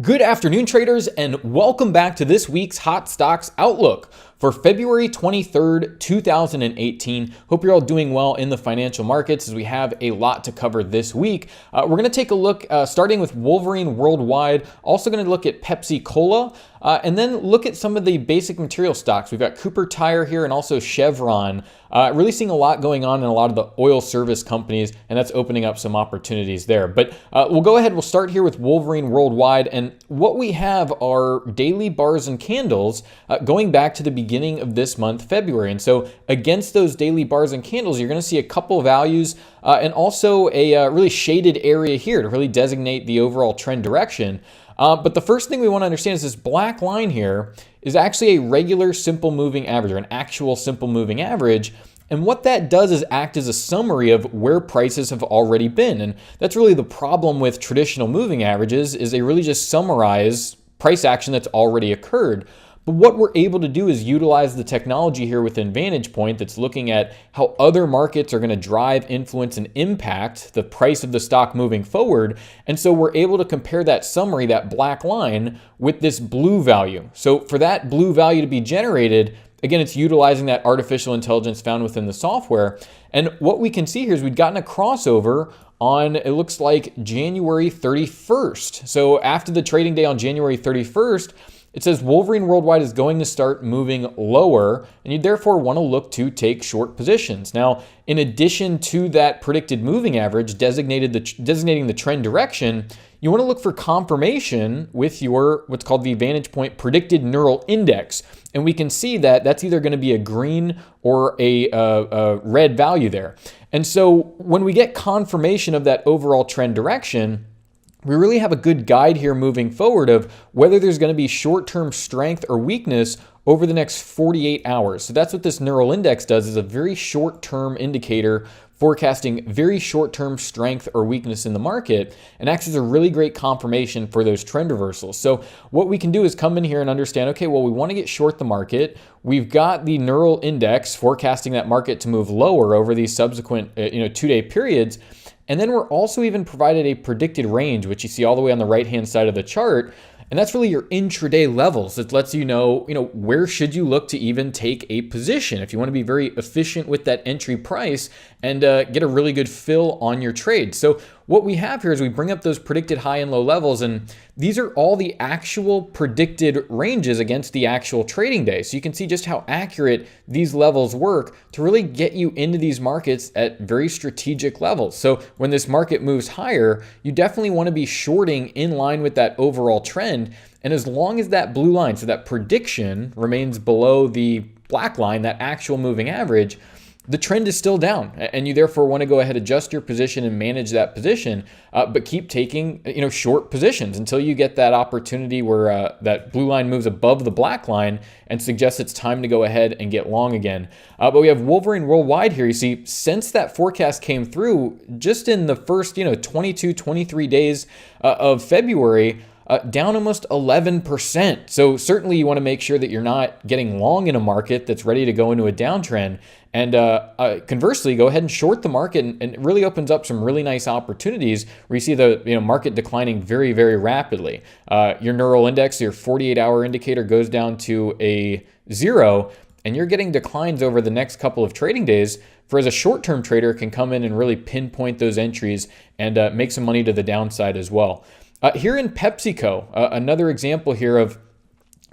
Good afternoon, traders, and welcome back to this week's Hot Stocks Outlook for February 23rd, 2018. Hope you're all doing well in the financial markets as we have a lot to cover this week. We're going to take a look starting with Wolverine World Wide, also going to look at PepsiCo, and then look at some of the basic material stocks. We've got Cooper Tire here and also Chevron. Really seeing a lot going on in a lot of the oil service companies, and that's opening up some opportunities there. But we'll go ahead, we'll start here with Wolverine Worldwide, and what we have are daily bars and candles going back to the beginning of this month, February. And so against those daily bars and candles, you're going to see a couple of values and also a really shaded area here to really designate the overall trend direction. But the first thing we want to understand is this black line here is actually a regular simple moving average, or an actual simple moving average. And what that does is act as a summary of where prices have already been. And that's really the problem with traditional moving averages, is they really just summarize price action that's already occurred. But what we're able to do is utilize the technology here within VantagePoint that's looking at how other markets are going to drive, influence, and impact the price of the stock moving forward. And so we're able to compare that summary, that black line, with this blue value. So for that blue value to be generated, again, it's utilizing that artificial intelligence found within the software. And what we can see here is we've gotten a crossover on, it looks like, January 31st. So after the trading day on January 31st, it says Wolverine Worldwide is going to start moving lower, and you therefore want to look to take short positions. Now, in addition to that predicted moving average designating the trend direction, you want to look for confirmation with your what's called the VantagePoint predicted neural index. And we can see that that's either going to be a green or a red value there. And so when we get confirmation of that overall trend direction, we really have a good guide here moving forward of whether there's going to be short-term strength or weakness over the next 48 hours. So that's what this neural index does, is a very short-term indicator forecasting very short-term strength or weakness in the market, and acts as a really great confirmation for those trend reversals. So what we can do is come in here and understand, okay, well, we want to get short the market. We've got the neural index forecasting that market to move lower over these subsequent 2-day periods. And then we're also even provided a predicted range, which you see all the way on the right-hand side of the chart. And that's really your intraday levels. It lets you know, where should you look to even take a position if you want to be very efficient with that entry price and get a really good fill on your trade. So what we have here is we bring up those predicted high and low levels, and these are all the actual predicted ranges against the actual trading day. So you can see just how accurate these levels work to really get you into these markets at very strategic levels. So when this market moves higher, you definitely want to be shorting in line with that overall trend. And as long as that blue line, so that prediction, remains below the black line, that actual moving average, the trend is still down, and you therefore want to go ahead, adjust your position and manage that position, but keep taking short positions until you get that opportunity where that blue line moves above the black line and suggests it's time to go ahead and get long again. But we have Wolverine Worldwide here. You see, since that forecast came through, just in the first 22, 23 days of February, down almost 11%. So certainly you want to make sure that you're not getting long in a market that's ready to go into a downtrend. And conversely, go ahead and short the market, and it really opens up some really nice opportunities where you see the market declining very, very rapidly. Your neural index, your 48-hour indicator, goes down to a 0, and you're getting declines over the next couple of trading days. For as a short-term trader, can come in and really pinpoint those entries and make some money to the downside as well. Here in PepsiCo, another example here of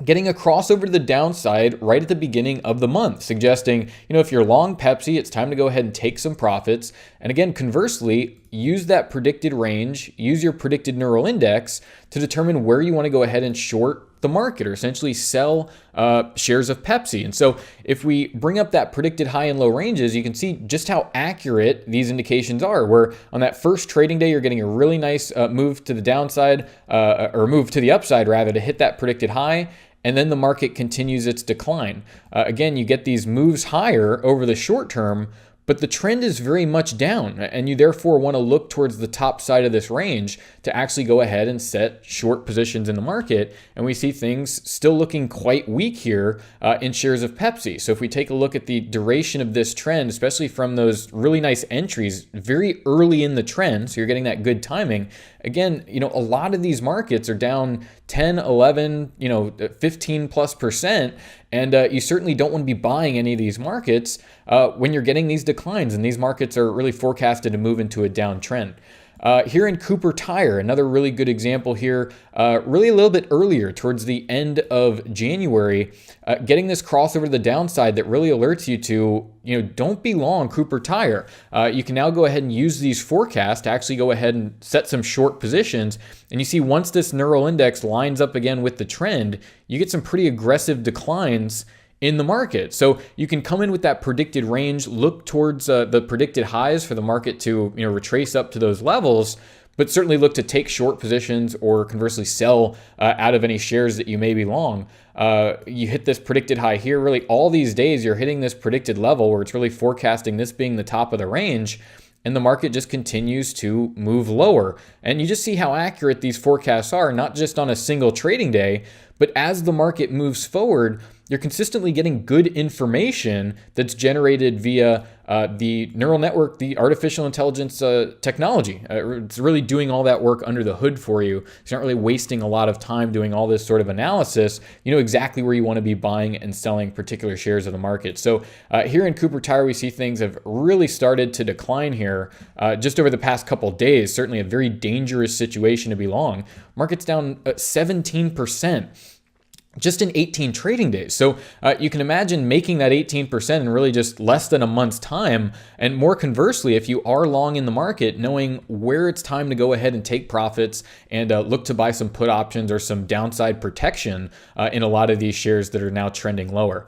getting a crossover to the downside right at the beginning of the month, suggesting, if you're long Pepsi, it's time to go ahead and take some profits. And again, conversely, use that predicted range, use your predicted neural index to determine where you want to go ahead and short the market, or essentially sell shares of Pepsi. And so if we bring up that predicted high and low ranges, you can see just how accurate these indications are, where on that first trading day, you're getting a really nice move to the downside, or move to the upside rather, to hit that predicted high. And then the market continues its decline. Again, you get these moves higher over the short term, but the trend is very much down, and you therefore want to look towards the top side of this range to actually go ahead and set short positions in the market. And we see things still looking quite weak here in shares of Pepsi. So if we take a look at the duration of this trend, especially from those really nice entries very early in the trend, so you're getting that good timing. Again, a lot of these markets are down 10, 11, 15+%. And you certainly don't want to be buying any of these markets when you're getting these declines. And these markets are really forecasted to move into a downtrend. Here in Cooper Tire, another really good example here, really a little bit earlier towards the end of January, getting this crossover to the downside that really alerts you to, don't be long Cooper Tire. You can now go ahead and use these forecasts to actually go ahead and set some short positions. And you see once this neural index lines up again with the trend, you get some pretty aggressive declines in the market. So you can come in with that predicted range, look towards the predicted highs for the market to retrace up to those levels, but certainly look to take short positions or conversely sell out of any shares that you may be long. You hit this predicted high here. Really all these days you're hitting this predicted level where it's really forecasting this being the top of the range, and the market just continues to move lower. And you just see how accurate these forecasts are, not just on a single trading day, but as the market moves forward, you're consistently getting good information that's generated via the neural network, the artificial intelligence technology. It's really doing all that work under the hood for you. It's not really wasting a lot of time doing all this sort of analysis. You know exactly where you want to be buying and selling particular shares of the market. So here in Cooper Tire, we see things have really started to decline here just over the past couple days. Certainly a very dangerous situation to be long. Market's down 17%. Just in 18 trading days. So you can imagine making that 18% in really just less than a month's time. And more conversely, if you are long in the market, knowing where it's time to go ahead and take profits and look to buy some put options or some downside protection in a lot of these shares that are now trending lower.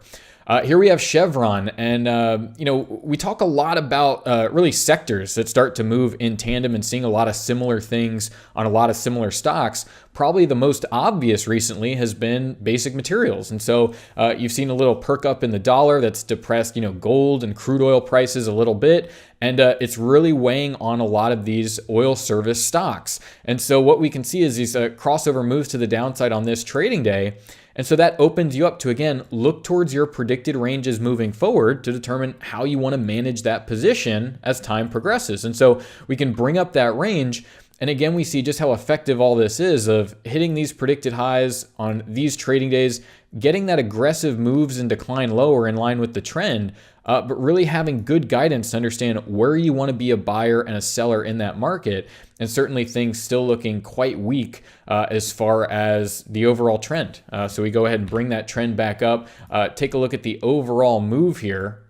Here we have Chevron, and we talk a lot about really sectors that start to move in tandem and seeing a lot of similar things on a lot of similar stocks. Probably the most obvious recently has been basic materials, and so you've seen a little perk up in the dollar that's depressed, gold and crude oil prices a little bit, and it's really weighing on a lot of these oil service stocks. And so what we can see is these crossover moves to the downside on this trading day. And so that opens you up to, again, look towards your predicted ranges moving forward to determine how you want to manage that position as time progresses. And so we can bring up that range. And again, we see just how effective all this is of hitting these predicted highs on these trading days, getting that aggressive moves and decline lower in line with the trend, but really having good guidance to understand where you want to be a buyer and a seller in that market. And certainly things still looking quite weak as far as the overall trend. So we go ahead and bring that trend back up, take a look at the overall move here.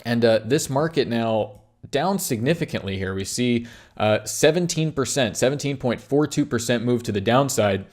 And this market now down significantly here. We see 17%, 17.42% move to the downside.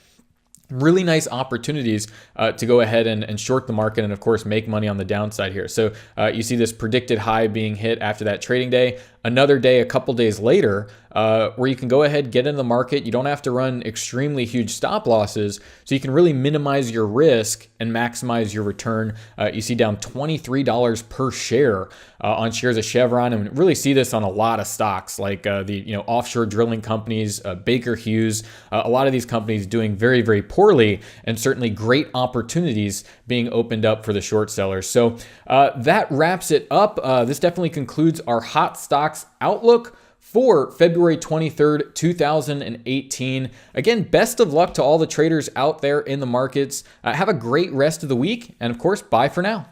Really nice opportunities to go ahead and short the market and, of course, make money on the downside here. So you see this predicted high being hit after that trading day. Another day, a couple days later, where you can go ahead, get into the market. You don't have to run extremely huge stop losses, so you can really minimize your risk and maximize your return. You see down $23 per share on shares of Chevron, and really see this on a lot of stocks like the offshore drilling companies, Baker Hughes. A lot of these companies doing very, very poorly, and certainly great opportunities being opened up for the short sellers. So that wraps it up. This definitely concludes our hot stocks outlook for February 23rd, 2018. Again, best of luck to all the traders out there in the markets. Have a great rest of the week. And of course, bye for now.